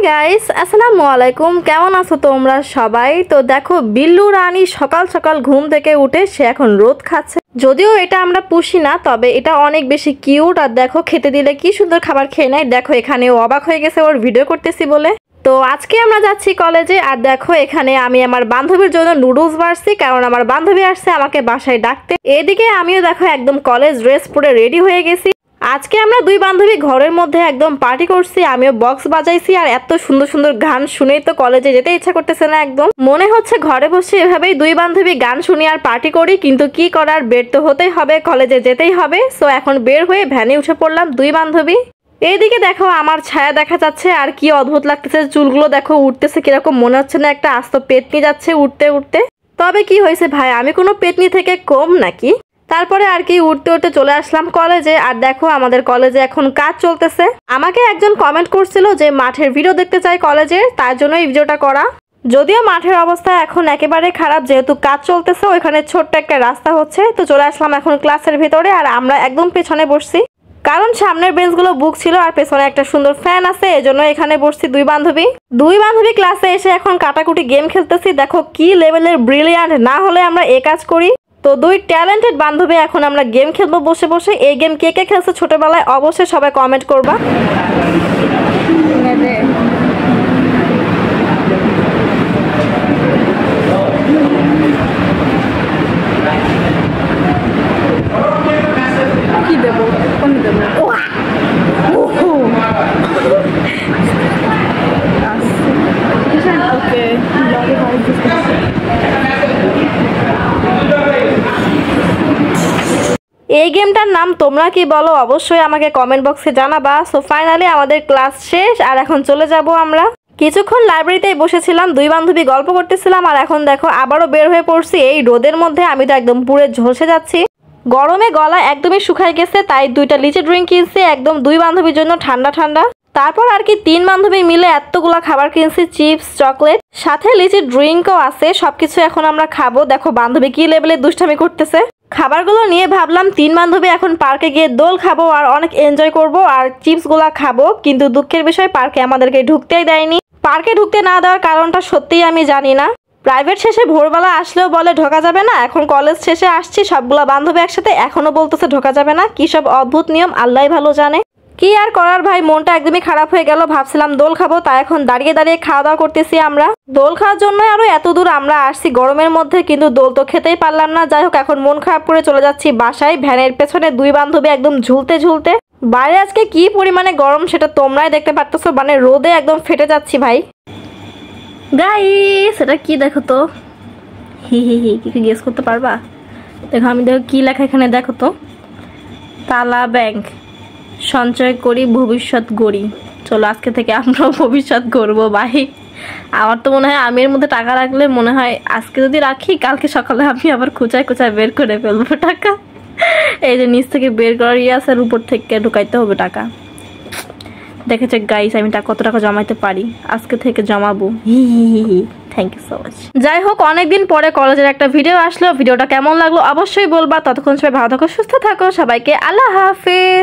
Guys, আসসালামু আলাইকুম। কেমন আছো তোমরা সবাই? তো দেখো, বিল্লু রানী সকাল সকাল ঘুম থেকে উঠে সে এখন রোদ খাচ্ছে। যদিও এটা আমরা পুষি না, তবে এটা অনেক বেশি কিউট। আর দেখো, খেতে দিলে কি সুন্দর খাবার খেয়ে নেয়। দেখো, এখানে অবাক হয়ে গেছে ওর ভিডিও করতেছি বলে। তো আজকে আমরা যাচ্ছি কলেজে। আর দেখো, এখানে আমি আমার বান্ধবীর জন্য নুডলস বাড়ছি, কারণ আমার বান্ধবী আসছে আমাকে বাসায় ডাকতে। এদিকে আমিও দেখো একদম কলেজ ড্রেস পরে রেডি হয়ে গেছি। আজকে আমরা দুই বান্ধবী ঘরের মধ্যে একদম পার্টি করছি। আমিও বক্স বাজাইছি, আর এত সুন্দর সুন্দর গান শুনেই তো কলেজে যেতে ইচ্ছা করতেছে না। একদম মনে হচ্ছে ঘরে বসে এভাবেই দুই বান্ধবী গান শুনি আর পার্টি করি, কিন্তু কি করার, বের তো হতেই হবে, কলেজে যেতেই হবে। সো এখন বের হয়ে ভ্যানে উঠে পড়লাম দুই বান্ধবী। এইদিকে দেখো, আমার ছায়া দেখা যাচ্ছে, আর কি অদ্ভুত লাগতেছে। চুলগুলো দেখো উঠতেছে কিরকম, মনে হচ্ছে না একটা আস্ত পেতনি যাচ্ছে উঠতে উঠতে। তবে কি হয়েছে ভাই, আমি কোনো পেতনি থেকে কম নাকি? তারপরে আর কি উঠতে উঠতে চলে আসলাম কলেজে। আর দেখো, আমাদের কলেজে এখন কাজ চলতেছে। আমাকে একজন কমেন্ট করছিল যে মাঠের ভিডিও দেখতে চাই কলেজের, তার জন্য এই ভিডিওটা করা। যদিও মাঠের অবস্থা এখন একেবারে খারাপ, যেহেতু কাজ চলতেছে। ওইখানে ছোট্ট একটা রাস্তা হচ্ছে। তো চলে আসলাম এখন ক্লাসের ভিতরে, আর আমরা একদম পেছনে বসছি, কারণ সামনের বেঞ্চগুলো বুক ছিল আর পেছনে একটা সুন্দর ফ্যান আছে, এজন্য এখানে বসছি দুই বান্ধবী ক্লাসে এসে এখন কাটাকুটি গেম খেলতেছি। দেখো কি লেভেলের ব্রিলিয়ান্ট না হলে আমরা এ কাজ করি। তো দুই ট্যালেন্টেড বান্ধবী এখন আমরা গেম খেলবো বসে বসে। এই গেম কে কে খেলছে ছোটবেলায় অবশ্যই সবাই কমেন্ট করবা। কি দেবো, কোন দেবো? ওকে, এই গেমটার নাম তোমরা কি বলো অবশ্যই আমাকে কমেন্ট বক্সে জানাবা। সো ফাইনালি আমাদের ক্লাস শেষ, আর এখন চলে যাব আমরা। কিছুক্ষণ লাইব্রেরিতেই বসেছিলাম, দুই বান্ধবী গল্প করতেছিলাম, আর এখন দেখো আবারও বের হয়ে পড়ছি এই রোদের মধ্যে। আমি তো একদম পুরো ঝলসে যাচ্ছি, গরমে গলা একদমই শুকায় গেছে। তাই দুইটা লিচি ড্রিঙ্ক কিনছি একদম দুই বান্ধবীর জন্য ঠান্ডা ঠান্ডা। তারপর আর কি তিন বান্ধবী মিলে এতগুলা খাবার কিনছি, চিপস, চকলেট, সাথে লিচি ড্রিঙ্কও আছে। সবকিছু এখন আমরা খাবো। দেখো বান্ধবী কি লেভেলে দুষ্টামি করতেছে। খাবারগুলো নিয়ে ভাবলাম তিন বান্ধবী এখন পার্কে গিয়ে দোল খাবো আর অনেক এনজয় করব, আর চিপস গুলা খাবো। কিন্তু দুঃখের বিষয়, পার্কে আমাদেরকে ঢুকতেই দেয়নি। পার্কে ঢুকতে না দেওয়ার কারণটা সত্যিই আমি জানি না। প্রাইভেট শেষে ভোরবেলা আসলেও বলে ঢোকা যাবে না, এখন কলেজ শেষে আসছি সবগুলা বান্ধবী একসাথে, এখনো বলতেছে ঢোকা যাবে না। কি সব অদ্ভুত নিয়ম, আল্লাহ ভালো জানে। কি আর করার ভাই, মনটা একদমই খারাপ হয়ে গেল। ভাবছিলাম দোল খাবো, তাই এখন দাঁড়িয়ে দাঁড়িয়ে খাওয়া দাওয়া করতেছি আমরা। দোল খাওয়ার জন্য আরো এত দূর আমরা আসছি গরমের মধ্যে, কিন্তু দোল তো খেতেই পারলাম না। যাই হোক, এখন মন খারাপ করে চলে যাচ্ছি বাসায়। ভ্যানের পেছনে দুই বান্ধবী একদম ঝুলতে ঝুলতে। বাইরে আজকে কি পরিমাণে গরম সেটা তোমরাই দেখতে পারতেছো, মানে রোদে একদম ফেটে যাচ্ছি ভাই। গাইস, এটা কি দেখো তো, হি হি হি, কি গেস করতে পারবা? দেখো, আমি দেখো কি লেখা এখানে, দেখো তো, তালা ব্যাংক, সঞ্চয় করি ভবিষ্যৎ গড়ি। চলো আজকে থেকে আমরাও ভবিষ্যৎ গড়বো ভাই। আমার তো মনে হয় আমি এর মধ্যে টাকা রাখলে, মনে হয় আজকে যদি রাখি কালকে সকালে আমি আবার খুচায় খুচায় বের করে ফেলবো টাকা। এই যে নিচ থেকে বের করার ইয়ে আছে, আর উপর থেকে ঢুকাইতে হবে টাকা। দেখেছে গাইস, আমি কত টাকা জমাইতে পারি, আজকে থেকে জমাবো। হি হি হি হি। Thank you so much. যাই হোক, অনেকদিন পরে কলেজের একটা ভিডিও আসলো। ভিডিওটা কেমন লাগলো অবশ্যই বলবা। ততক্ষণ সবাই ভালো থাকো, সুস্থ থাকো। সবাইকে আল্লাহ হাফেজ।